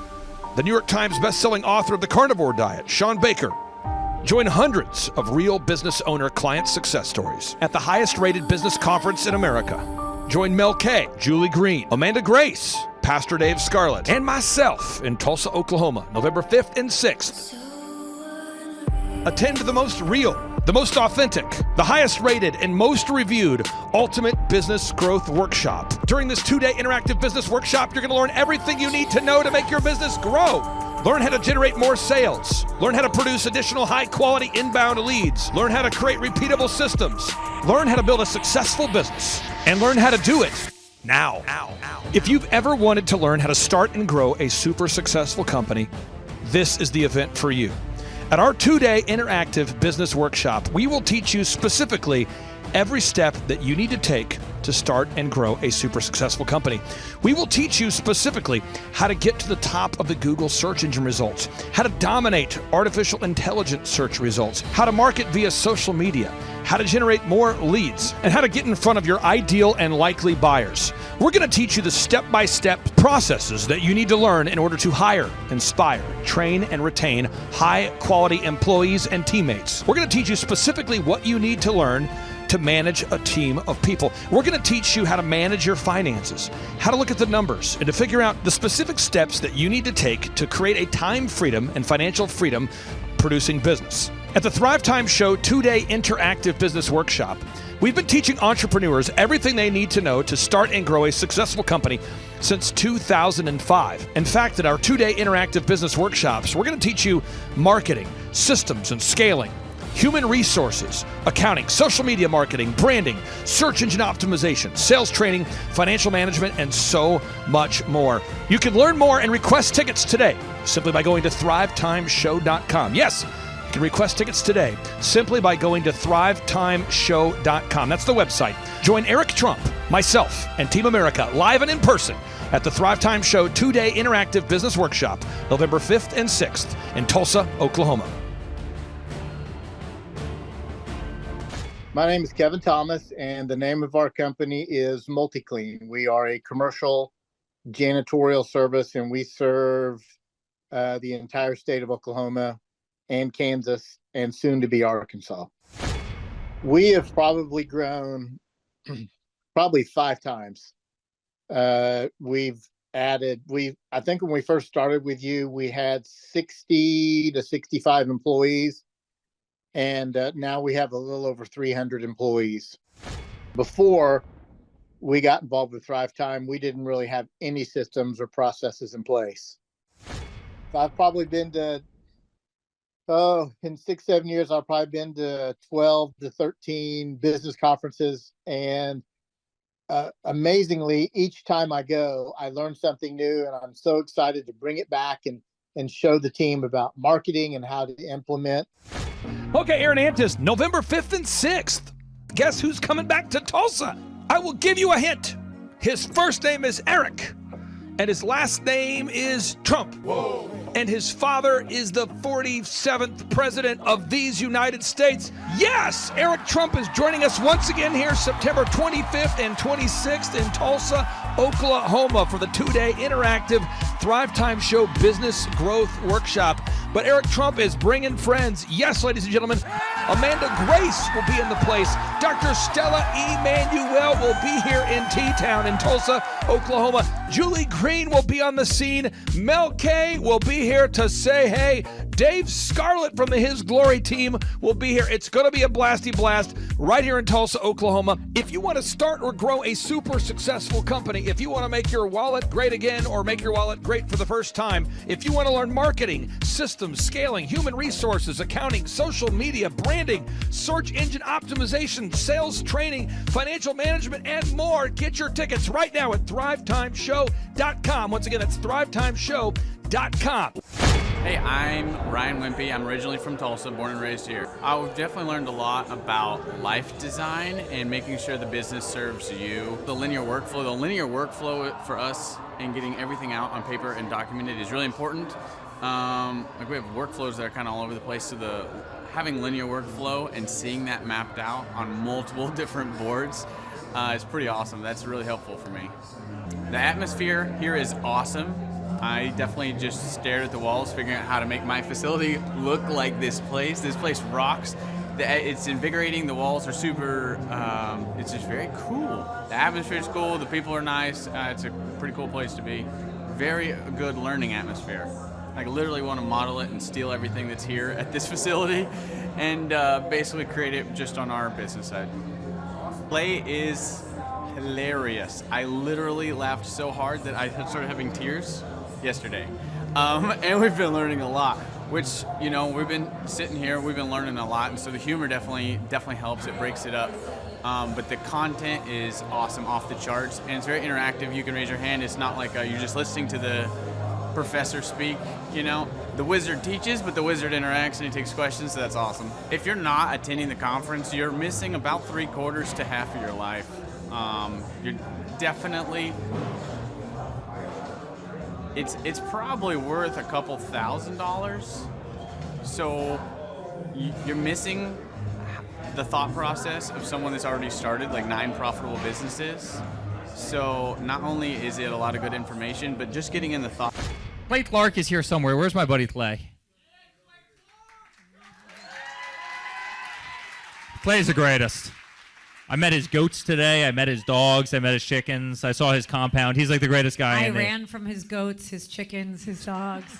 the New York Times bestselling author of The Carnivore Diet, Sean Baker. Join hundreds of real business owner client success stories at the highest rated business conference in America. Join Mel K, Julie Green, Amanda Grace, Pastor Dave Scarlett, and myself in Tulsa, Oklahoma, November 5th and 6th. Attend the most real, the most authentic, the highest rated, and most reviewed Ultimate Business Growth Workshop. During this 2-day interactive business workshop, you're going to learn everything you need to know to make your business grow. Learn how to generate more sales. Learn how to produce additional high-quality inbound leads. Learn how to create repeatable systems. Learn how to build a successful business. And learn how to do it now. If you've ever wanted to learn how to start and grow a super successful company, this is the event for you. At our 2-day interactive business workshop, we will teach you specifically every step that you need to take to start and grow a super successful company. We will teach you specifically how to get to the top of the Google search engine results, how to dominate artificial intelligence search results, how to market via social media, how to generate more leads, and how to get in front of your ideal and likely buyers. We're going to teach you the step-by-step processes that you need to learn in order to hire, inspire, train, and retain high-quality employees and teammates. We're going to teach you specifically what you need to learn to manage a team of people. We're going to teach you how to manage your finances, how to look at the numbers, and to figure out the specific steps that you need to take to create a time freedom and financial freedom producing business. At the Thrivetime Show 2-day interactive business workshop, we've been teaching entrepreneurs everything they need to know to start and grow a successful company since 2005. In fact, at our 2-day interactive business workshops, we're going to teach you marketing, systems and scaling, human resources, accounting, social media marketing, branding, search engine optimization, sales training, financial management, and so much more. You can learn more and request tickets today simply by going to thrivetimeshow.com. Yes, you can request tickets today simply by going to thrivetimeshow.com. That's the website. Join Eric Trump, myself, and Team America live and in person at the Thrivetime Show 2-day interactive business workshop, November 5th and 6th in Tulsa, Oklahoma. My name is Kevin Thomas, and the name of our company is MultiClean. We are a commercial janitorial service, and we serve the entire state of Oklahoma and Kansas, and soon to be Arkansas. We have probably grown probably 5 times. We've added, I think when we first started with you, we had 60 to 65 employees. And now we have a little over 300 employees. Before we got involved with Thrivetime, we didn't really have any systems or processes in place. So I've probably been to, in 6-7 years, I've probably been to 12 to 13 business conferences. And amazingly, each time I go, I learn something new, and I'm so excited to bring it back and show the team about marketing and how to implement. Okay, Aaron Antis, November 5th and 6th. Guess who's coming back to Tulsa? I will give you a hint. His first name is Eric, and his last name is Trump. Whoa. And his father is the 47th president of these United States. Yes, Eric Trump is joining us once again here September 25th and 26th in Tulsa, Oklahoma for the 2-day interactive Thrivetime Show Business Growth Workshop. But Eric Trump is bringing friends. Yes, ladies and gentlemen, Amanda Grace will be in the place. Dr. Stella Emanuel will be here in T-Town in Tulsa, Oklahoma. Julie Green will be on the scene. Mel K will be here to say hey. Dave Scarlett from the His Glory team will be here. It's going to be a blasty blast right here in Tulsa, Oklahoma. If you want to start or grow a super successful company, if you want to make your wallet great again or make your wallet great for the first time, if you want to learn marketing, systems, scaling, human resources, accounting, social media, branding, search engine optimization, sales training, financial management, and more, get your tickets right now at thrivetimeshow.com. Once again, that's thrivetimeshow.com. Hey, I'm Ryan Wimpy. I'm originally from Tulsa, born and raised here. I've definitely learned a lot about life design and making sure the business serves you. The linear workflow for us and getting everything out on paper and documented is really important. Like we have workflows that are kind of all over the place, so having linear workflow and seeing that mapped out on multiple different boards is pretty awesome. That's really helpful for me. The atmosphere here is awesome. I definitely just stared at the walls, figuring out how to make my facility look like this place. This place rocks. It's invigorating. The walls are super, it's just very cool. The atmosphere is cool. The people are nice. It's a pretty cool place to be. Very good learning atmosphere. I literally want to model it and steal everything that's here at this facility and basically create it just on our business side. Play is hilarious. I literally laughed so hard that I started having tears yesterday. And we've been learning a lot, which, you know, we've been sitting here, we've been learning a lot, and so the humor definitely helps. It breaks it up. But the content is awesome, off the charts, and it's very interactive. You can raise your hand. It's not like you're just listening to the professor speak, you know. The wizard teaches, but the wizard interacts and he takes questions, so that's awesome. If you're not attending the conference, you're missing about 3/4 to half of your life. You're definitely, it's probably worth a couple $1,000s. So you're missing the thought process of someone that's already started like 9 profitable businesses. So not only is it a lot of good information, but just getting in the thought. Clay Clark is here somewhere. Where's my buddy Clay? Clay's the greatest. I met his goats today. I met his dogs. I met his chickens. I saw his compound. He's like the greatest guy. I ran from his goats, his chickens, his dogs.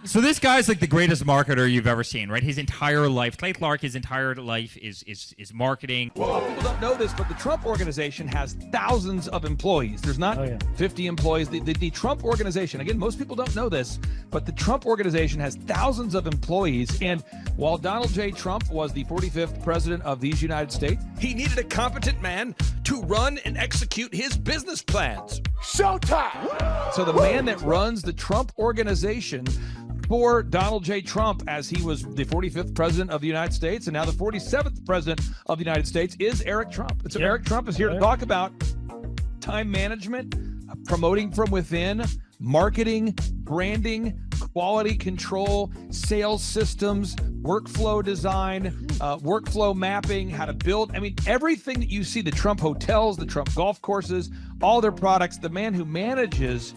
So this guy's like the greatest marketer you've ever seen, right? His entire life, Clay Clark, his entire life is marketing. Well, people don't know this, but the Trump organization has thousands of employees. There's not 50 employees. The Trump organization, again, most people don't know this, but the Trump organization has thousands of employees. And while Donald J. Trump was the 45th president of these United States, he needed a competent man to run and execute his business plans. Showtime! So the man that runs the Trump organization for Donald J. Trump, as he was the 45th president of the United States and now the 47th president of the United States, is Eric Trump. And so Eric Trump is here to talk about time management, promoting from within, marketing, branding, quality control, sales systems, workflow design, workflow mapping, how to build. I mean, everything that you see, the Trump hotels, the Trump golf courses, all their products, the man who manages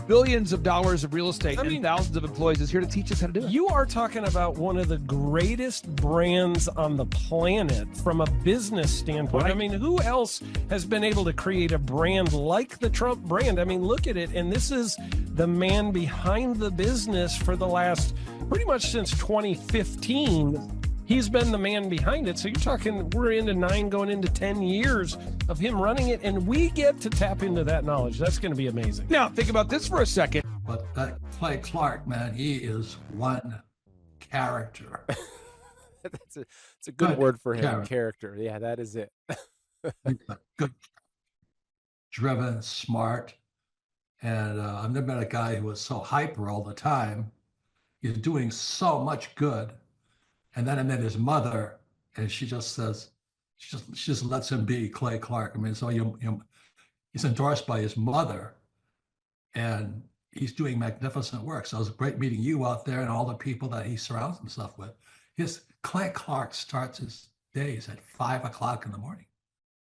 billions of dollars of real estate and thousands of employees is here to teach us how to do it. You are talking about one of the greatest brands on the planet from a business standpoint. Right. I mean, who else has been able to create a brand like the Trump brand? I mean, look at it. And this is the man behind the business for the last pretty much since 2015. He's been the man behind it. So you're talking, we're into 9 going into 10 years of him running it, and we get to tap into that knowledge. That's going to be amazing. Now, think about this for a second. But that Clay Clark, man, he is one character. It's a good word for him. Character. Yeah, that is it. Good, driven, smart. And I've never met a guy who was so hyper all the time. He's doing so much good. And then I met his mother, and she just says, she just lets him be Clay Clark. I mean, so he's endorsed by his mother, and he's doing magnificent work. So it was great meeting you out there and all the people that he surrounds himself with. Clay Clark starts his days at 5 o'clock in the morning.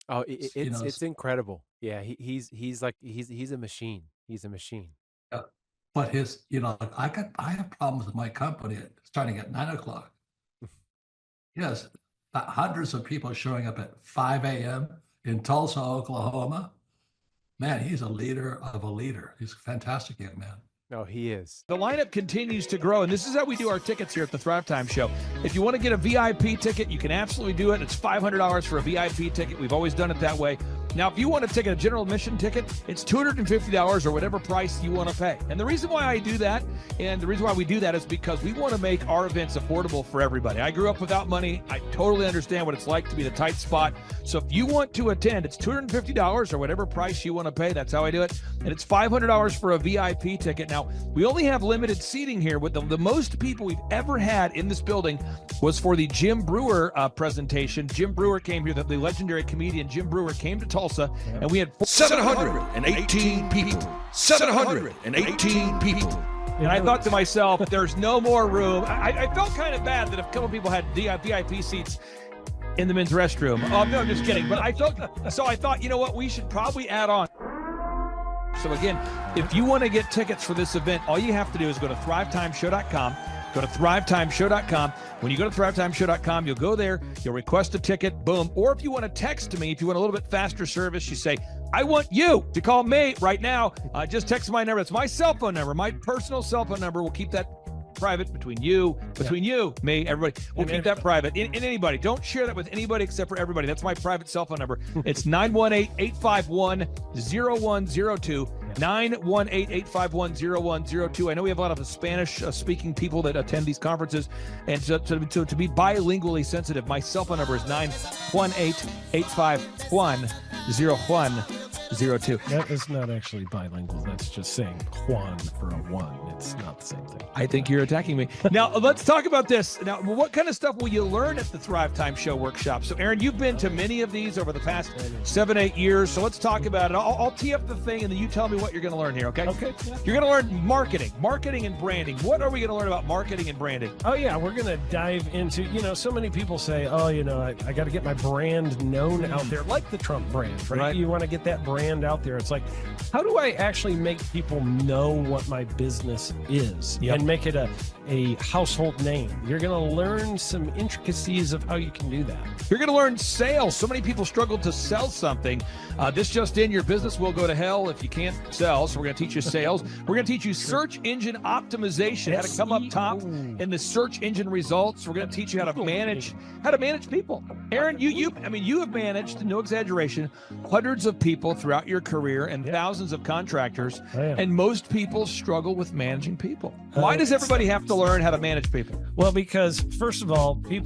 Oh, it's incredible. Yeah, he's a machine. He's a machine. But I have problems with my company starting at 9 o'clock. Yes, hundreds of people showing up at 5 a.m. in Tulsa, Oklahoma. Man, he's a leader of a leader. He's a fantastic young man. No, he is. The lineup continues to grow, and this is how we do our tickets here at the Thrivetime Show. If you want to get a VIP ticket, you can absolutely do it. It's $500 for a VIP ticket. We've always done it that way. Now, if you want to take a general admission ticket, it's $250 or whatever price you want to pay. And the reason why I do that, and the reason why we do that is because we want to make our events affordable for everybody. I grew up without money. I totally understand what it's like to be in a tight spot. So if you want to attend, it's $250 or whatever price you want to pay. That's how I do it. And it's $500 for a VIP ticket. Now, we only have limited seating here. With the most people we've ever had in this building was for the Jim Brewer presentation. Jim Brewer came here, the legendary comedian Jim Brewer came to Tulsa, and we had 718 people. 718 people. And I thought to myself, there's no more room. I felt kind of bad that if a couple people had VIP seats in the men's restroom. No, I'm just kidding. But I thought, you know what, we should probably add on. So again, if you want to get tickets for this event, all you have to do is go to thrivetimeshow.com. Go to thrivetimeshow.com. When you go to thrivetimeshow.com, you'll go there, you'll request a ticket, boom. Or if you want to text me, if you want a little bit faster service, you say, I want you to call me right now. Just text my number. It's my cell phone number, my personal cell phone number. We'll keep that private between you, me, everybody. We'll keep that private. And anybody. Don't share that with anybody except for everybody. That's my private cell phone number. It's 918-851-0102. 918-851-0102. I know we have a lot of Spanish-speaking people that attend these conferences, and to be bilingually sensitive, my cell phone number is 918-851-0102. That is not actually bilingual. That's just saying Juan for a one. It's not the same thing. I think you're attacking me. Now, let's talk about this. Now, what kind of stuff will you learn at the Thrivetime Show workshop? So, Aaron, you've been to many of these over the past 7-8 years. So let's talk about it. I'll tee up the thing, and then you tell me what you're going to learn here, okay? Okay. You're going to learn marketing and branding. What are we going to learn about marketing and branding? Oh, yeah. We're going to dive into, so many people say, I got to get my brand known out there, like the Trump brand, right? You want to get that brand brand out there. It's like, how do I actually make people know what my business is and make it a household name? You're going to learn some intricacies of how you can do that. You're going to learn sales. So many people struggle to sell something. This just in, your business will go to hell if you can't sell. So we're going to teach you sales. We're going to teach you search engine optimization, how to come up top in the search engine results. We're going to teach you how to manage people. Aaron, you have managed, no exaggeration, hundreds of people throughout your career and thousands of contractors. And most people struggle with managing people. Why does everybody have to learn how to manage people? Well, because first of all, you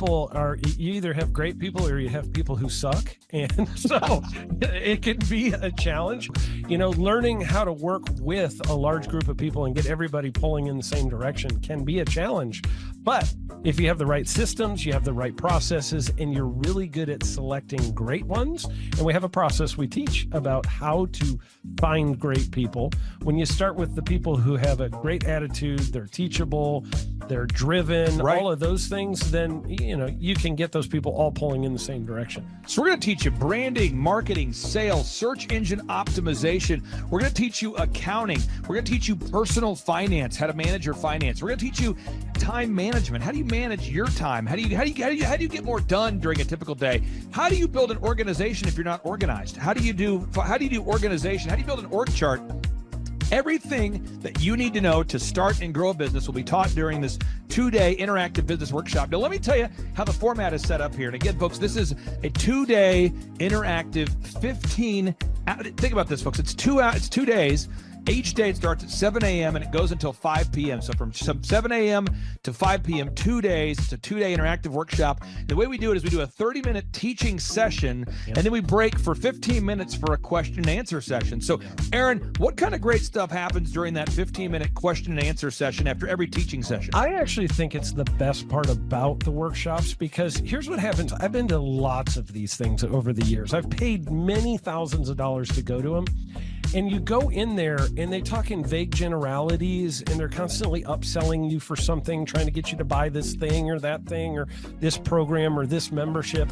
either have great people or you have people who suck. And so it can be a challenge. Learning how to work with a large group of people and get everybody pulling in the same direction can be a challenge. But if you have the right systems, you have the right processes, and you're really good at selecting great ones, and we have a process we teach about how to find great people. When you start with the people who have a great attitude, they're teachable, they're driven, all of those things, then you can get those people all pulling in the same direction. So we're going to teach you branding, marketing, sales, search engine optimization. We're going to teach you accounting. We're going to teach you personal finance, how to manage your finance. We're going to teach you time management. How do you manage your time? How do you get more done during a typical day? How do you build an organization if you're not organized? How do you do organization? How do you build an org chart? Everything that you need to know to start and grow a business will be taught during this 2-day interactive business workshop. Now, let me tell you how the format is set up here. And again, folks, this is a 2-day interactive 15. Think about this, folks. It's 2 days. Each day it starts at 7 a.m. and it goes until 5 p.m. So from 7 a.m. to 5 p.m., 2 days. It's a 2-day interactive workshop. The way we do it is we do a 30-minute teaching session, and then we break for 15 minutes for a question and answer session. So, Aaron, what kind of great stuff happens during that 15-minute question and answer session after every teaching session? I actually think it's the best part about the workshops, because here's what happens. I've been to lots of these things over the years. I've paid many thousands of dollars to go to them. And you go in there and they talk in vague generalities, and they're constantly upselling you for something, trying to get you to buy this thing or that thing or this program or this membership.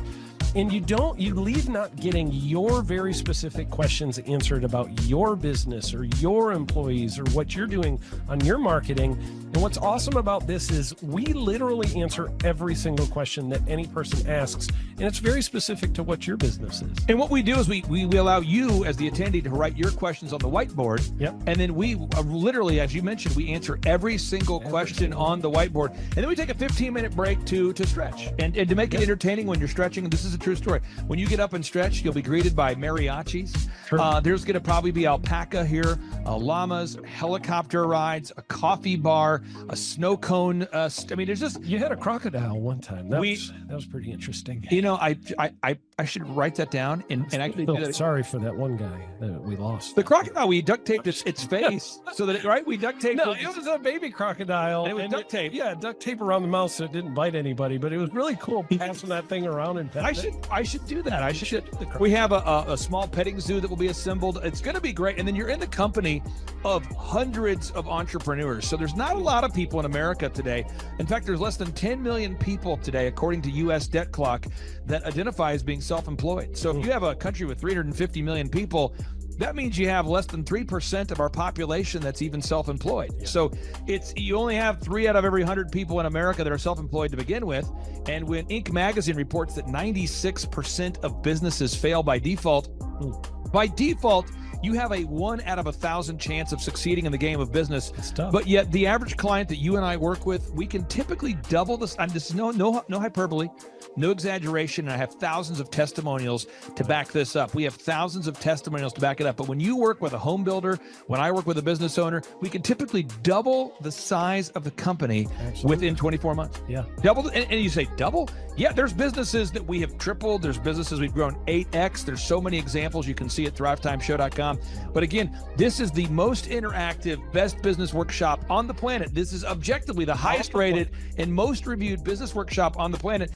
And you leave not getting your very specific questions answered about your business or your employees or what you're doing on your marketing. And what's awesome about this is we literally answer every single question that any person asks, and it's very specific to what your business is. And what we do is we allow you as the attendee to write your questions on the whiteboard. Yep. And then we literally, as you mentioned, we answer every single question on the whiteboard. And then we take a 15-minute break to stretch and to make it entertaining when you're stretching. And this is a true story. When you get up and stretch, you'll be greeted by mariachis. Sure. There's going to probably be alpaca here, llamas, helicopter rides, a coffee bar, a snow cone. There's just... You had a crocodile one time. That was pretty interesting. I should write that down and actually do that. Sorry for that one guy that we lost. The crocodile, we duct taped its face so that we duct taped. No, it was a baby crocodile. And it was duct tape. Yeah, duct tape around the mouth so it didn't bite anybody. But it was really cool passing that thing around and I should do that. We have a small petting zoo that will be assembled. It's going to be great. And then you're in the company of hundreds of entrepreneurs. So there's not a lot of people in America today. In fact, there's less than 10 million people today, according to U.S. Debt Clock, that identify as being self-employed. So if you have a country with 350 million people, that means you have less than 3% of our population that's even self-employed. Yeah. So you only have 3 out of every 100 people in America that are self-employed to begin with. And when Inc. magazine reports that 96% of businesses fail by default, you have a 1 out of 1,000 chance of succeeding in the game of business. It's tough. But yet the average client that you and I work with, we can typically double this. And this is no hyperbole, no exaggeration. And I have thousands of testimonials to back this up. We have thousands of testimonials to back it up. But when you work with a home builder, when I work with a business owner, we can typically double the size of the company within 24 months. Yeah. Double. And you say double? Yeah, there's businesses that we have tripled. There's businesses we've grown 8x. There's so many examples you can see at thrivetimeshow.com. But again, this is the most interactive, best business workshop on the planet. This is objectively the highest rated and most reviewed business workshop on the planet.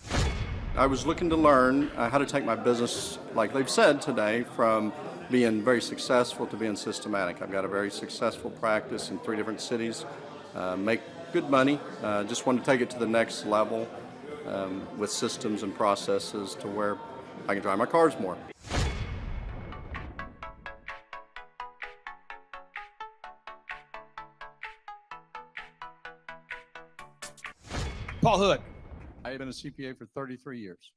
I was looking to learn how to take my business, like they've said today, from being very successful to being systematic. I've got a very successful practice in 3 different cities, make good money. Just want to take it to the next level with systems and processes to where I can drive my cars more. Paul Hood. I have been a CPA for 33 years.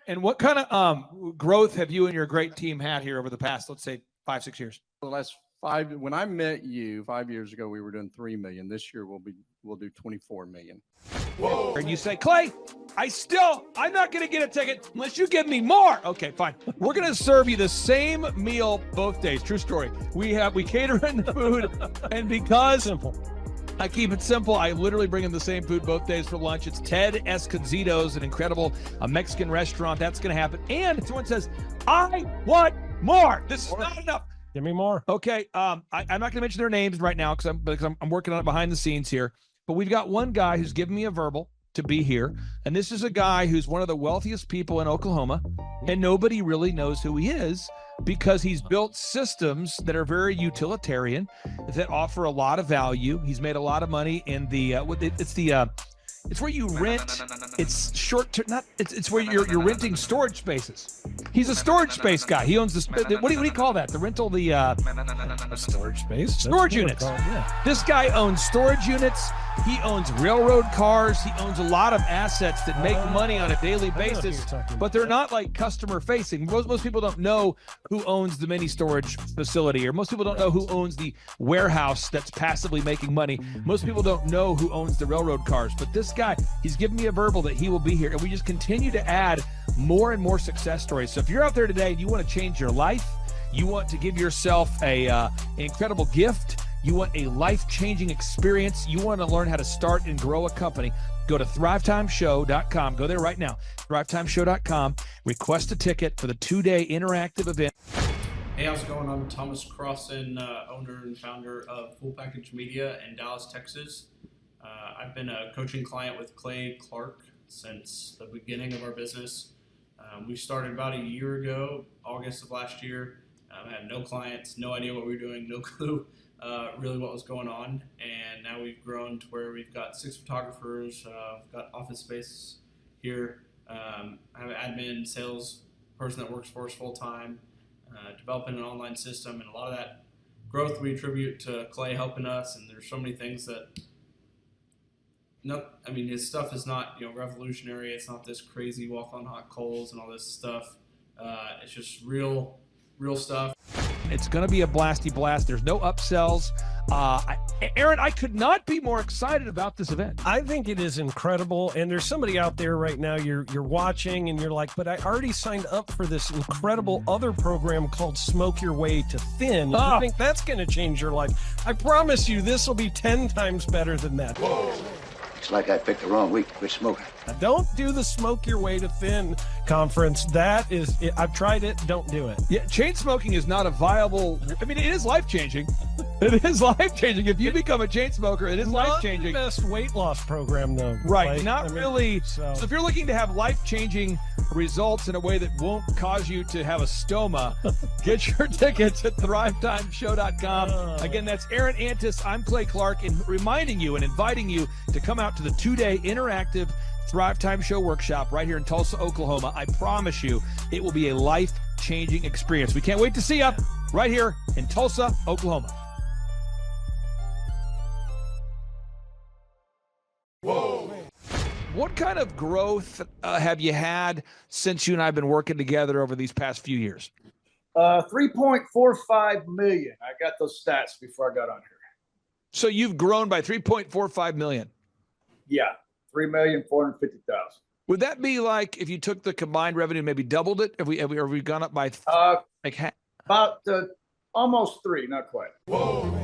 And what kind of growth have you and your great team had here over the past, let's say, 5-6 years? For the last when I met you 5 years ago, we were doing 3 million. This year we'll do 24 million. Whoa. And you say, Clay, I'm not going to get a ticket unless you give me more. Okay, fine. We're going to serve you the same meal both days. True story. We cater in the food, and because I keep it simple, I literally bring in the same food both days for lunch. It's Ted Escondido's, an incredible Mexican restaurant. That's going to happen. And someone says, I want more. This is not enough. Give me more. Okay. I'm not going to mention their names right now because I'm working on it behind the scenes here. But we've got one guy who's given me a verbal to be here. And this is a guy who's one of the wealthiest people in Oklahoma. And nobody really knows who he is because he's built systems that are very utilitarian, that offer a lot of value. He's made a lot of money in the, it's where you rent. It's short term. It's where you're renting storage spaces. He's a storage space guy. He owns the. What do you call that? The rental. A storage space. Storage units. Yeah. This guy owns storage units. He owns railroad cars. He owns a lot of assets that make money on a daily basis, but they're not like customer facing. Most people don't know who owns the mini storage facility, or most people don't know who owns the warehouse that's passively making money. Most people don't know who owns the railroad cars, but this guy, he's given me a verbal that he will be here, and we just continue to add more and more success stories. So if you're out there today and you want to change your life, you want to give yourself an incredible gift, you want a life-changing experience, you want to learn how to start and grow a company, go to thrivetimeshow.com. Go there right now, thrivetimeshow.com. Request a ticket for the 2-day interactive event. Hey, how's it going? I'm Thomas Crossan, owner and founder of Full Package Media in Dallas, Texas. I've been a coaching client with Clay Clark since the beginning of our business. We started about a year ago, August of last year. I had no clients, no idea what we were doing, no clue really what was going on. And now we've grown to where we've got 6 photographers, we've got office space here. I have an admin, sales person that works for us full time, developing an online system. And a lot of that growth we attribute to Clay helping us. And there's so many things that, his stuff is not, revolutionary. It's not this crazy walk on hot coals and all this stuff. It's just real stuff. It's going to be a blasty blast. There's no upsells. Aaron, I could not be more excited about this event. I think it is incredible. And there's somebody out there right now, you're watching and you're like, but I already signed up for this incredible other program called Smoke Your Way to Thin. I think that's going to change your life. I promise you, this will be 10 times better than that. Whoa. It's like I picked the wrong week to quit smoking. Don't do the Smoke Your Way to Thin conference. I've tried it. Don't do it. Yeah, chain smoking is not a viable. It is life-changing. It is life-changing. If you become a chain smoker, it is life-changing. Not the best weight loss program, though. Right. Really. So if you're looking to have life-changing results in a way that won't cause you to have a stoma, get your tickets at thrivetimeshow.com. Again, that's Aaron Antis. I'm Clay Clark, and reminding you and inviting you to come out to the 2-day interactive Thrive Time Show workshop right here in Tulsa, Oklahoma. I promise you, it will be a life-changing experience. We can't wait to see you right here in Tulsa, Oklahoma. Whoa. What kind of growth have you since you and I have been working together over these past few years? 3.45 million. I got those stats before I got on here. So you've grown by 3.45 million. Yeah, 3,450,000. Would that be like if you took the combined revenue, maybe doubled it? Have we gone up by about almost 3, not quite. Whoa.